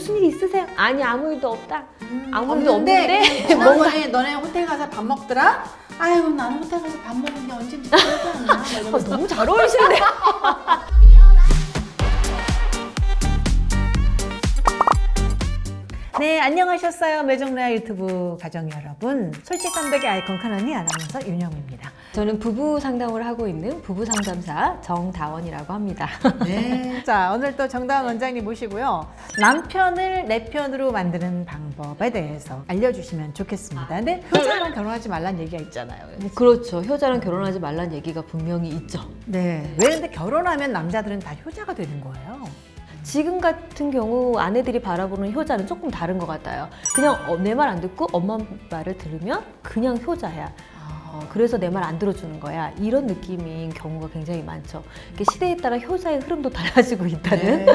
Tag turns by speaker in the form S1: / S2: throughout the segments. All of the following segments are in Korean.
S1: 무슨 일 있으세요? 아니 아무 일도 없다. 아무 일도
S2: 없는데
S1: 없는데
S2: 지난번에 너네 호텔 가서 밥 먹더라? 아이고 나는 호텔 가서 밥 먹은 게 언제인지 기억이 안 나. 막 이러면서.
S1: 너무 잘 어울리시는데.
S2: 네, 안녕하셨어요. 매정레아 유튜브 가정 여러분. 솔직담백의 아이콘 카노니 아나운서 윤영입니다.
S1: 저는 부부 상담을 하고 있는 부부 상담사 정다원이라고 합니다.
S2: 네. 자, 오늘 또 정다원 원장님 모시고요. 남편을 내 편으로 만드는 방법에 대해서 알려주시면 좋겠습니다. 근데 효자랑 결혼하지 말란 얘기가 있잖아요.
S1: 그렇죠. 효자랑 결혼하지 말란 얘기가 분명히 있죠.
S2: 네. 왜 근데 결혼하면 남자들은 다 효자가 되는 거예요?
S1: 지금 같은 경우 아내들이 바라보는 효자는 조금 다른 것 같아요. 그냥 내 말 안 듣고 엄마 말을 들으면 그냥 효자야. 그래서 내 말 안 들어주는 거야. 이런 느낌인 경우가 굉장히 많죠. 시대에 따라 효자의 흐름도 달라지고 있다는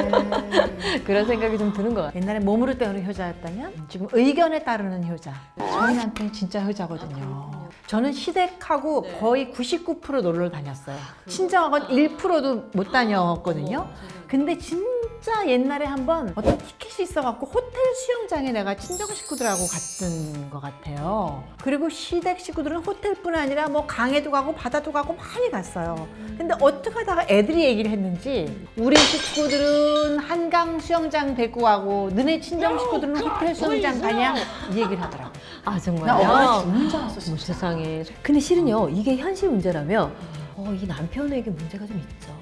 S1: 그런 생각이 좀 드는 것 같아요.
S2: 옛날에 몸으로 때우는 효자였다면 지금 의견에 따르는 효자. 저희 남편이 진짜 효자거든요. 저는 시댁하고 거의 99% 놀러 다녔어요. 친정하고는 1%도 못 다녔거든요. 근데 진짜 옛날에 한번 어떤 티켓이 있어갖고 호텔 수영장에 내가 친정 식구들하고 갔던 것 같아요. 그리고 시댁 식구들은 호텔뿐 아니라 뭐 강에도 가고 바다도 가고 많이 갔어요. 근데 어떻게 하다가 애들이 얘기를 했는지 우리 식구들은 한강 수영장 데리고 가고 너네 친정 식구들은 호텔 수영장 가냐? 이 얘기를 하더라고요.
S1: 아
S2: 나
S1: 정말요?
S2: 엄마 죽는 줄 알았어
S1: 어머,
S2: 진짜.
S1: 세상에. 근데 실은요, 이게 현실 문제라면 이 남편에게 문제가 좀 있죠.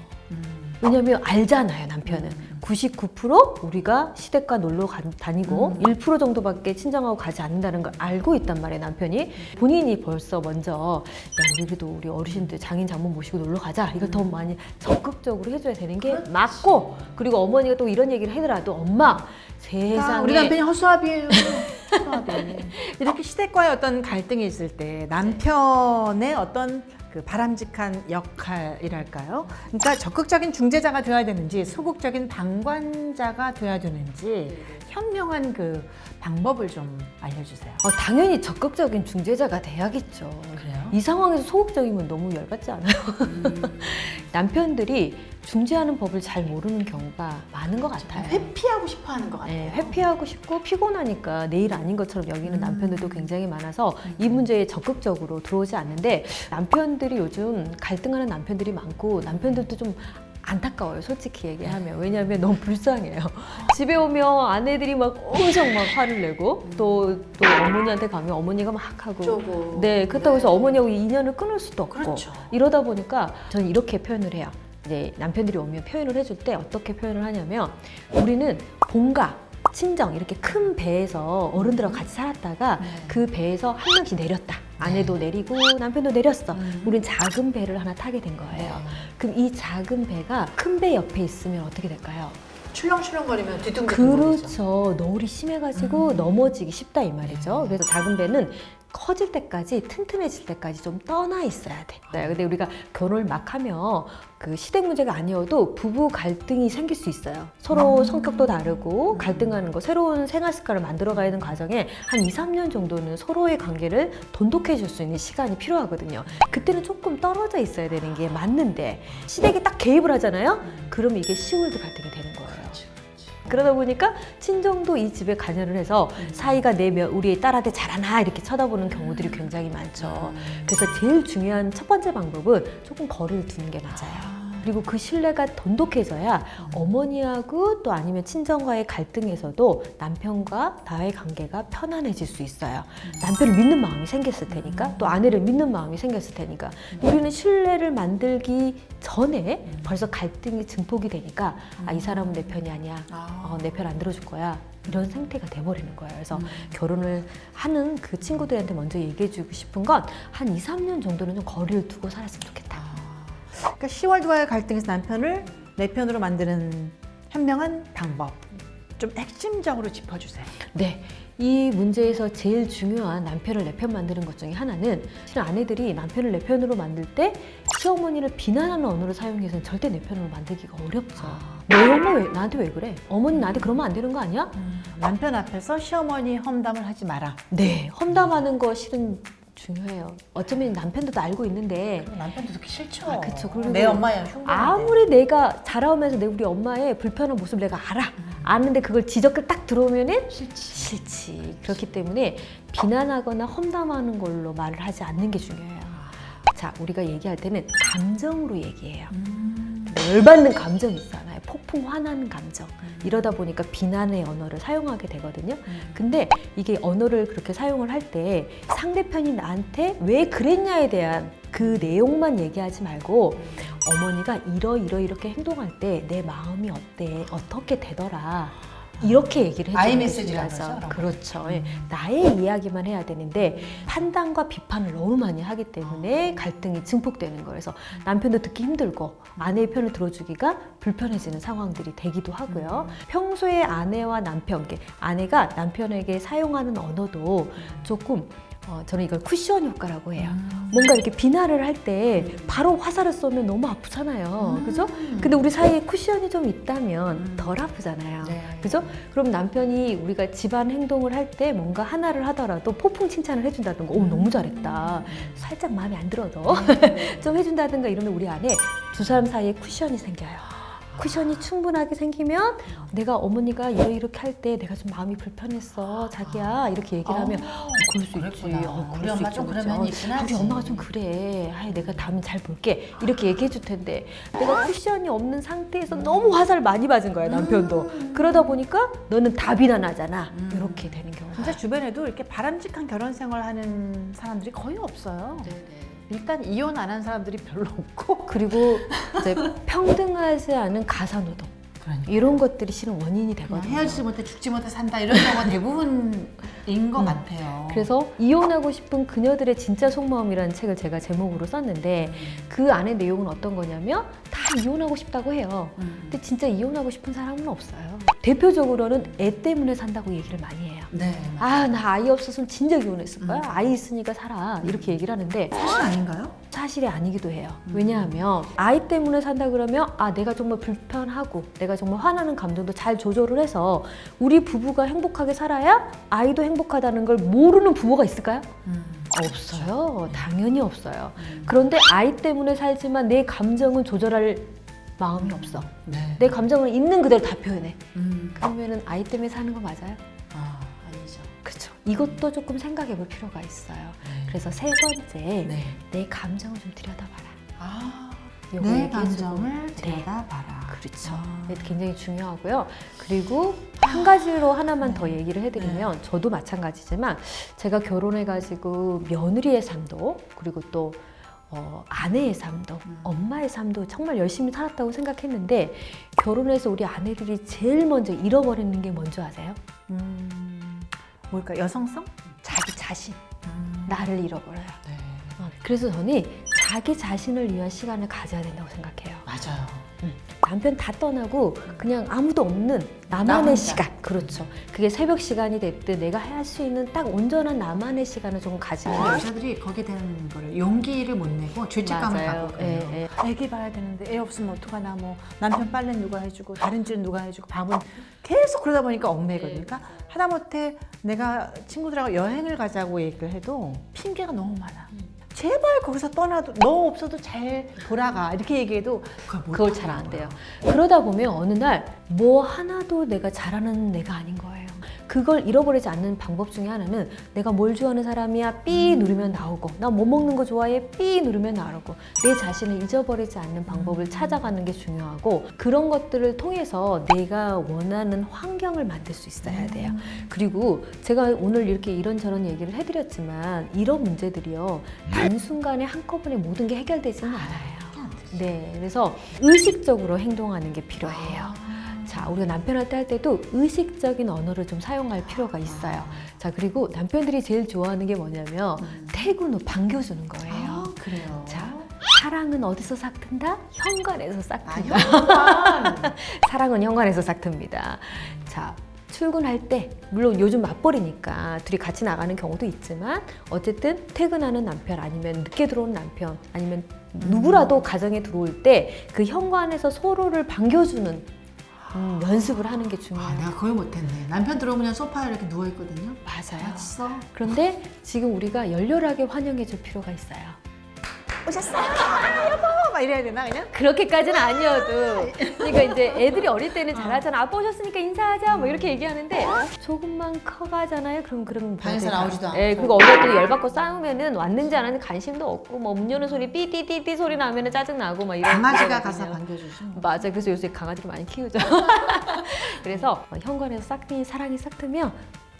S1: 왜냐면 알잖아요, 남편은. 99% 우리가 시댁과 놀러 다니고 1% 정도밖에 친정하고 가지 않는다는 걸 알고 있단 말이에요, 남편이. 본인이 벌써 먼저 야, 우리도 우리 어르신들 장인 장모 모시고 놀러 가자. 이걸 더 많이 적극적으로 해줘야 되는 게 맞고, 그리고 어머니가 또 이런 얘기를 하더라도 엄마 세상에
S2: 우리 남편이 허수아비예요. 허수아비. 이렇게 시댁과의 어떤 갈등이 있을 때 남편의 어떤 그 바람직한 역할이랄까요? 그러니까 적극적인 중재자가 되어야 되는지 소극적인 방관자가 되어야 되는지 현명한 그 방법을 좀 알려주세요.
S1: 당연히 적극적인 중재자가 돼야겠죠.
S2: 그래요?
S1: 이 상황에서 소극적이면 너무 열받지 않아요? 남편들이 중재하는 법을 잘 모르는 경우가 많은 것 같아요.
S2: 회피하고 싶어하는 것 같아요.
S1: 네, 회피하고 싶고 피곤하니까 내일 아닌 것처럼 여기는 남편들도 굉장히 많아서 이 문제에 적극적으로 들어오지 않는데, 남편들이 요즘 갈등하는 남편들이 많고 남편들도 좀 안타까워요, 솔직히 얘기하면. 왜냐하면 너무 불쌍해요. 집에 오면 아내들이 막 엄청 막 화를 내고 또 어머니한테 가면 어머니가 막 하고
S2: 쪼고.
S1: 네, 그렇다고 해서 어머니하고 인연을 끊을 수도 없고.
S2: 그렇죠.
S1: 이러다 보니까 저는 이렇게 표현을 해요. 이제 남편들이 오면 표현을 해줄 때 어떻게 표현을 하냐면, 우리는 본가, 친정 이렇게 큰 배에서 어른들하고 같이 살았다가 그 배에서 한 명씩 내렸다. 아내도 내리고 남편도 내렸어. 우린 작은 배를 하나 타게 된 거예요. 그럼 이 작은 배가 큰 배 옆에 있으면 어떻게 될까요?
S2: 출렁출렁거리면 뒤뚱뒤뚱 거리죠.
S1: 그렇죠. 너울이 심해가지고 넘어지기 쉽다 이 말이죠. 그래서 작은 배는 커질 때까지, 튼튼해질 때까지 좀 떠나 있어야 돼. 근데 우리가 결혼을 막 하면 그 시댁 문제가 아니어도 부부 갈등이 생길 수 있어요. 서로 성격도 다르고 갈등하는 거, 새로운 생활 습관을 만들어가야 하는 과정에 한 2, 3년 정도는 서로의 관계를 돈독해질 수 있는 시간이 필요하거든요. 그때는 조금 떨어져 있어야 되는 게 맞는데 시댁에 딱 개입을 하잖아요? 그러면 이게 10월도 갈등이 되는 거예요. 그러다 보니까 친정도 이 집에 관여를 해서 사이가 우리 딸한테 잘하나 이렇게 쳐다보는 경우들이 굉장히 많죠. 그래서 제일 중요한 첫 번째 방법은 조금 거리를 두는 게 맞아요. 그리고 그 신뢰가 돈독해져야 어머니하고 또 아니면 친정과의 갈등에서도 남편과 나의 관계가 편안해질 수 있어요. 남편을 믿는 마음이 생겼을 테니까, 또 아내를 믿는 마음이 생겼을 테니까. 우리는 신뢰를 만들기 전에 벌써 갈등이 증폭이 되니까 이 사람은 내 편이 아니야. 내 편 안 들어줄 거야. 이런 상태가 돼버리는 거예요. 그래서 결혼을 하는 그 친구들한테 먼저 얘기해주고 싶은 건 한 2, 3년 정도는 좀 거리를 두고 살았으면 좋겠다.
S2: 그러니까 10월과의 갈등에서 남편을 내 편으로 만드는 현명한 방법 좀 핵심적으로 짚어주세요.
S1: 네, 이 문제에서 제일 중요한 남편을 내 편 만드는 것 중에 하나는, 실은 아내들이 남편을 내 편으로 만들 때 시어머니를 비난하는 언어를 사용해서는 절대 내 편으로 만들기가 어렵죠. 너희 엄마 나한테 왜 그래? 어머니 나한테 그러면 안 되는 거 아니야?
S2: 남편 앞에서 시어머니 험담을 하지 마라.
S1: 네, 험담하는 거 실은 중요해요. 어쩌면 남편도 알고 있는데
S2: 남편도 듣기 싫죠.
S1: 그쵸. 그리고
S2: 내 엄마야 흉보는데.
S1: 아무리 내가 자라오면서 우리 엄마의 불편한 모습을 내가 알아. 아는데 그걸 지적을 딱 들어오면은
S2: 싫지.
S1: 싫지. 그렇기 때문에 비난하거나 험담하는 걸로 말을 하지 않는 게 중요해요. 자, 우리가 얘기할 때는 감정으로 얘기해요. 열받는 감정이 있잖아요. 폭풍 화나는 감정. 이러다 보니까 비난의 언어를 사용하게 되거든요. 근데 이게 언어를 그렇게 사용을 할 때 상대편이 나한테 왜 그랬냐에 대한 그 내용만 얘기하지 말고 어머니가 이렇게 행동할 때 내 마음이 어때? 어떻게 되더라? 이렇게 얘기를 해주는
S2: 아이
S1: 게
S2: 메시지라고
S1: 중요하죠.
S2: 하죠,
S1: 그렇죠. 예. 나의 이야기만 해야 되는데 판단과 비판을 너무 많이 하기 때문에 갈등이 증폭되는 거예요. 그래서 남편도 듣기 힘들고 아내의 편을 들어주기가 불편해지는 상황들이 되기도 하고요. 평소에 아내와 남편께 아내가 남편에게 사용하는 언어도 조금 저는 이걸 쿠션 효과라고 해요. 뭔가 이렇게 비난을 할 때 바로 화살을 쏘면 너무 아프잖아요. 그죠? 근데 우리 사이에 쿠션이 좀 있다면 덜 아프잖아요.
S2: 네.
S1: 그죠? 그럼 남편이 우리가 집안 행동을 할 때 뭔가 하나를 하더라도 폭풍 칭찬을 해준다든가, 오, 너무 잘했다. 살짝 마음에 안 들어도 좀 해준다든가 이러면 우리 안에 두 사람 사이에 쿠션이 생겨요. 쿠션이 충분하게 생기면 내가 어머니가 이렇게 할 때 내가 좀 마음이 불편했어 자기야 이렇게 얘기를 하면 그럴 수 있지.
S2: 그랬구나.
S1: 그럴
S2: 우리
S1: 수
S2: 엄마
S1: 있지,
S2: 좀
S1: 그렇지.
S2: 그런 면이 있긴 하지.
S1: 우리 엄마가 좀 그래. 아이, 내가 다음에 잘 볼게. 이렇게 얘기해 줄 텐데 내가 쿠션이 없는 상태에서 너무 화살을 많이 맞은 거야 남편도. 그러다 보니까 너는 다 비난하잖아. 이렇게 되는 경우가.
S2: 진짜 주변에도 이렇게 바람직한 결혼 생활하는 사람들이 거의 없어요. 일단 이혼 안 한 사람들이 별로 없고.
S1: 그리고 이제 평등하지 않은 가사노동.
S2: 그러니까.
S1: 이런 것들이 실은 원인이
S2: 그냥
S1: 되거든요.
S2: 헤어지지 못해 죽지 못해 산다 이런 경우가 대부분인 것 같아요.
S1: 그래서 이혼하고 싶은 그녀들의 진짜 속마음이라는 책을 제가 제목으로 썼는데 그 안에 내용은 어떤 거냐면 다 이혼하고 싶다고 해요. 근데 진짜 이혼하고 싶은 사람은 없어요. 대표적으로는 애 때문에 산다고 얘기를 많이 해요.
S2: 네.
S1: 아, 나 아이 없었으면 진작 이혼했을 거야. 아이 있으니까 살아. 이렇게 얘기를 하는데
S2: 사실 아닌가요?
S1: 사실이 아니기도 해요. 왜냐하면 아이 때문에 산다 그러면 아, 내가 정말 불편하고 내가 정말 화나는 감정도 잘 조절을 해서 우리 부부가 행복하게 살아야 아이도 행복하다는 걸 모르는 부모가 있을까요? 없어요. 당연히 없어요. 그런데 아이 때문에 살지만 내 감정은 조절할 마음이 없어.
S2: 네.
S1: 내 감정을 있는 그대로 다 표현해. 그러면은 아이 때문에 사는 거 맞아요?
S2: 아니죠.
S1: 그렇죠. 이것도 조금 생각해 볼 필요가 있어요. 그래서 세 번째,
S2: 네.
S1: 내 감정을 좀 들여다봐라. 요거
S2: 내
S1: 얘기해주고.
S2: 감정을
S1: 네.
S2: 들여다봐라.
S1: 그렇죠.
S2: 아.
S1: 네, 굉장히 중요하고요. 그리고 한 가지로 하나만 더 얘기를 해드리면 저도 마찬가지지만 제가 결혼해가지고 며느리의 삶도 그리고 또 아내의 삶도 엄마의 삶도 정말 열심히 살았다고 생각했는데 결혼해서 우리 아내들이 제일 먼저 잃어버리는 게 뭔지 아세요?
S2: 뭘까? 여성성?
S1: 자기 자신. 나를 잃어버려요.
S2: 네.
S1: 그래서 저는 자기 자신을 위한 시간을 가져야 된다고 생각해요.
S2: 맞아요.
S1: 남편 다 떠나고 그냥 아무도 없는
S2: 나
S1: 나만의
S2: 혼자.
S1: 시간. 그렇죠. 그게 새벽 시간이 됐든 내가 할 수 있는 딱 온전한 나만의 시간을 조금 가지는 게
S2: 여자들이 거기에 대한 거를 용기를 못 내고 죄책감을
S1: 맞아요.
S2: 갖고 그래요.
S1: 예, 예.
S2: 애기 봐야 되는데 애 없으면 어떡하나 뭐 남편 빨래는 누가 해주고 다른지는 누가 해주고 밥은 계속 그러다 보니까 얽매거든요. 그러니까 하다못해 내가 친구들하고 여행을 가자고 얘기를 해도 핑계가 너무 많아. 제발 거기서 떠나도 너 없어도 잘 돌아가 이렇게 얘기해도
S1: 그걸 잘 안 돼요. 그러다 보면 어느 날 뭐 하나도 내가 잘하는 내가 아닌 거예요. 그걸 잃어버리지 않는 방법 중에 하나는 내가 뭘 좋아하는 사람이야 삐 누르면 나오고 나 뭐 먹는 거 좋아해 삐 누르면 나오고 내 자신을 잊어버리지 않는 방법을 찾아가는 게 중요하고 그런 것들을 통해서 내가 원하는 환경을 만들 수 있어야 돼요. 그리고 제가 오늘 이렇게 이런저런 얘기를 해드렸지만 이런 문제들이요 단순간에 한꺼번에 모든 게 해결되지는 않아요. 네, 그래서 의식적으로 행동하는 게 필요해요. 자, 우리가 남편한테 할 때도 의식적인 언어를 좀 사용할 필요가 있어요. 자, 그리고 남편들이 제일 좋아하는 게 뭐냐면 퇴근 후 반겨주는 거예요.
S2: 그래요.
S1: 자, 사랑은 어디서 싹튼다? 현관에서 싹튼다.
S2: 현관.
S1: 사랑은 현관에서 싹틉니다. 자, 출근할 때 물론 요즘 맞벌이니까 둘이 같이 나가는 경우도 있지만 어쨌든 퇴근하는 남편 아니면 늦게 들어오는 남편 아니면 누구라도 가정에 들어올 때 그 현관에서 서로를 반겨주는 연습을 하는 게 중요해요.
S2: 내가 그걸 못했네. 남편 들어오면 그냥 소파에 이렇게 누워있거든요.
S1: 맞아요.
S2: 왔어.
S1: 그런데 지금 우리가 열렬하게 환영해 줄 필요가 있어요.
S2: 오셨어요? 아, 여보 막 이래야 되나 그냥?
S1: 그렇게까지는 아니어도 그러니까 이제 애들이 어릴 때는 잘하잖아. 아빠 오셨으니까 인사하자 뭐 이렇게 얘기하는데 조금만 커가잖아요. 그럼
S2: 방에서 나오지도 않고.
S1: 예, 그리고 어디에 또 열받고 싸우면은 왔는지 안 왔는지 관심도 없고 뭐 문 여는 소리 삐띠띠띠 소리 나면은 짜증 나고 막 이런.
S2: 강아지가
S1: 거거든요.
S2: 가서 반겨주지.
S1: 맞아. 그래서 요새 강아지를 많이 키우죠. 그래서 현관에서 사랑이 싹 트면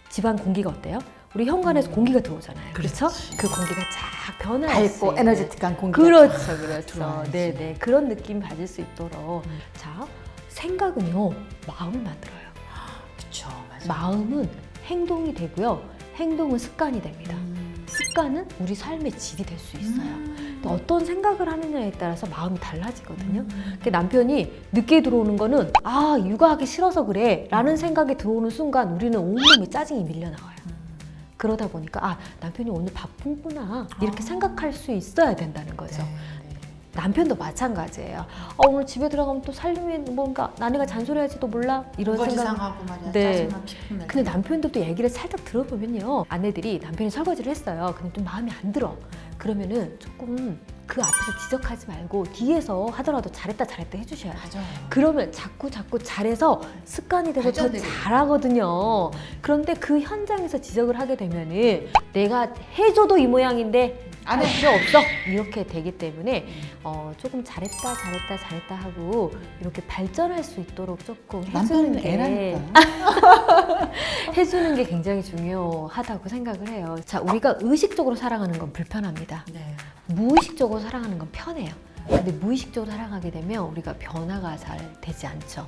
S1: 집안 공기가 어때요? 우리 현관에서 공기가 들어오잖아요. 그렇죠? 그 공기가 쫙 변화할 수
S2: 밝고
S1: 있는.
S2: 에너제틱한 공기가
S1: 그렇죠.
S2: 들어와야지.
S1: 네네. 그런 느낌 받을 수 있도록. 자, 생각은요, 마음을 만들어요.
S2: 그쵸, 맞아.
S1: 마음은 행동이 되고요. 행동은 습관이 됩니다. 습관은 우리 삶의 질이 될 수 있어요. 또 어떤 생각을 하느냐에 따라서 마음이 달라지거든요. 그러니까 남편이 늦게 들어오는 거는 아, 육아하기 싫어서 그래 라는 생각이 들어오는 순간 우리는 온몸에 짜증이 밀려나와요. 그러다 보니까 아, 남편이 오늘 바쁜구나 이렇게 생각할 수 있어야 된다는 거죠.
S2: 네.
S1: 남편도 마찬가지예요. 오늘 집에 들어가면 또 살림이 뭔가 아내가 잔소리할지도 몰라 이런 생각.
S2: 설거지상하고 말이야.
S1: 네.
S2: 짜증만 피곤 날.
S1: 근데 남편들도 얘기를 살짝 들어보면요, 아내들이 남편이 설거지를 했어요. 근데 좀 마음에 안 들어. 그러면은 조금 그 앞에서 지적하지 말고 뒤에서 하더라도 잘했다 해주셔야 돼요.
S2: 맞아요.
S1: 그러면 자꾸 잘해서 습관이 돼서 더
S2: 발전되게.
S1: 잘하거든요. 그런데 그 현장에서 지적을 하게 되면은 내가 해줘도 이 모양인데 안 할 필요 없어 이렇게 되기 때문에 조금 잘했다 하고 이렇게 발전할 수 있도록 조금 해주는
S2: 남편은
S1: 게
S2: 애라니까.
S1: 해주는 게 굉장히 중요하다고 생각을 해요. 자, 우리가 의식적으로 살아가는 건 불편합니다.
S2: 네.
S1: 무의식적으로 살아가는 건 편해요. 근데 무의식적으로 살아가게 되면 우리가 변화가 잘 되지 않죠.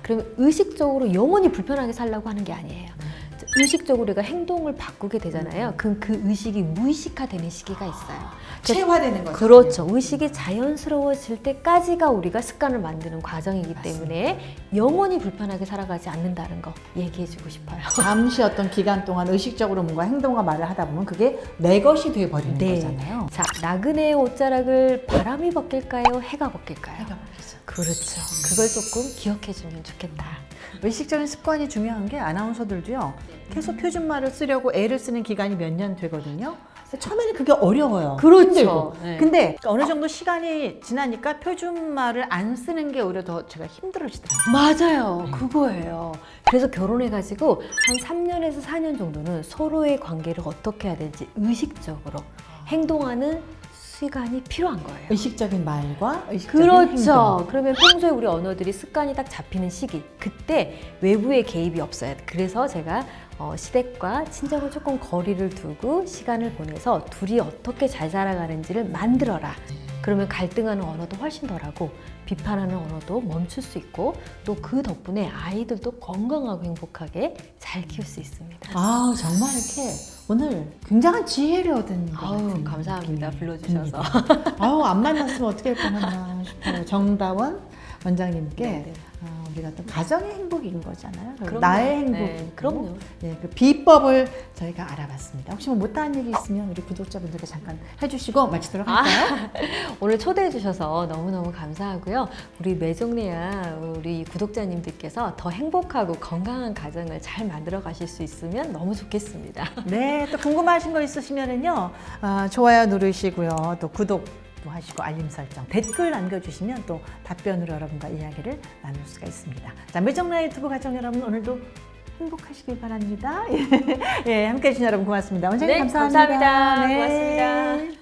S1: 그러면 의식적으로 영원히 불편하게 살려고 하는 게 아니에요. 의식적으로 우리가 행동을 바꾸게 되잖아요. 그럼 그 의식이 무의식화되는 시기가 있어요.
S2: 체화되는 거죠.
S1: 그렇죠. 의식이 자연스러워질 때까지가 우리가 습관을 만드는 과정이기 때문에 영원히 불편하게 살아가지 않는다는 거 얘기해주고 싶어요.
S2: 잠시 어떤 기간 동안 의식적으로 뭔가 행동과 말을 하다 보면 그게 내 것이 되어버리는
S1: 네.
S2: 거잖아요.
S1: 자, 나그네의 옷자락을 바람이 벗길까요? 해가 벗길까요?
S2: 해가 바뀌죠.
S1: 그렇죠. 그걸 조금 기억해주면 좋겠다.
S2: 의식적인 습관이 중요한 게 아나운서들도요. 계속 표준말을 쓰려고 애를 쓰는 기간이 몇 년 되거든요. 처음에는 그게 어려워요.
S1: 그렇죠.
S2: 힘들고.
S1: 네.
S2: 근데 어느 정도 시간이 지나니까 표준말을 안 쓰는 게 오히려 더 제가 힘들어지더라고요.
S1: 맞아요. 그거예요. 그래서 결혼해가지고 한 3년에서 4년 정도는 서로의 관계를 어떻게 해야 될지 의식적으로 행동하는 시간이 필요한 거예요.
S2: 의식적인 말과 의식적인
S1: 그렇죠.
S2: 행동.
S1: 그러면 평소에 우리 언어들이 습관이 딱 잡히는 시기, 그때 외부의 개입이 없어야 돼. 그래서 제가 시댁과 친정을 조금 거리를 두고 시간을 보내서 둘이 어떻게 잘 살아가는지를 만들어라. 그러면 갈등하는 언어도 훨씬 덜하고 비판하는 언어도 멈출 수 있고 또 그 덕분에 아이들도 건강하고 행복하게 잘 키울 수 있습니다.
S2: 아, 정말 이렇게 오늘 굉장한 지혜를 얻은 것
S1: 아우,
S2: 같은
S1: 감사합니다.
S2: 느낌이
S1: 불러주셔서.
S2: 듭니다. 아우, 안 만났으면 어떻게 할 뻔했나 싶어요. 정다원 원장님께
S1: 네네.
S2: 우리가 또 가정의 행복인 거잖아요.
S1: 그럼요.
S2: 나의 행복이고
S1: 네, 그럼요.
S2: 예, 그 비법을 저희가 알아봤습니다. 혹시 뭐 못다한 얘기 있으면 우리 구독자분들께 잠깐 해주시고 마치도록 할까요?
S1: 오늘 초대해 주셔서 너무너무 감사하고요. 우리 매종래야 우리 구독자님들께서 더 행복하고 건강한 가정을 잘 만들어 가실 수 있으면 너무 좋겠습니다.
S2: 네, 또 궁금하신 거 있으시면은요, 좋아요 누르시고요, 또 구독 또 하시고 알림 설정, 댓글 남겨주시면 또 답변으로 여러분과 이야기를 나눌 수가 있습니다. 자, 매정라 유튜브 가정 여러분 오늘도 행복하시길 바랍니다. 예, 함께해 주신 여러분 고맙습니다. 원장님
S1: 네,
S2: 감사합니다.
S1: 감사합니다.
S2: 네.
S1: 고맙습니다.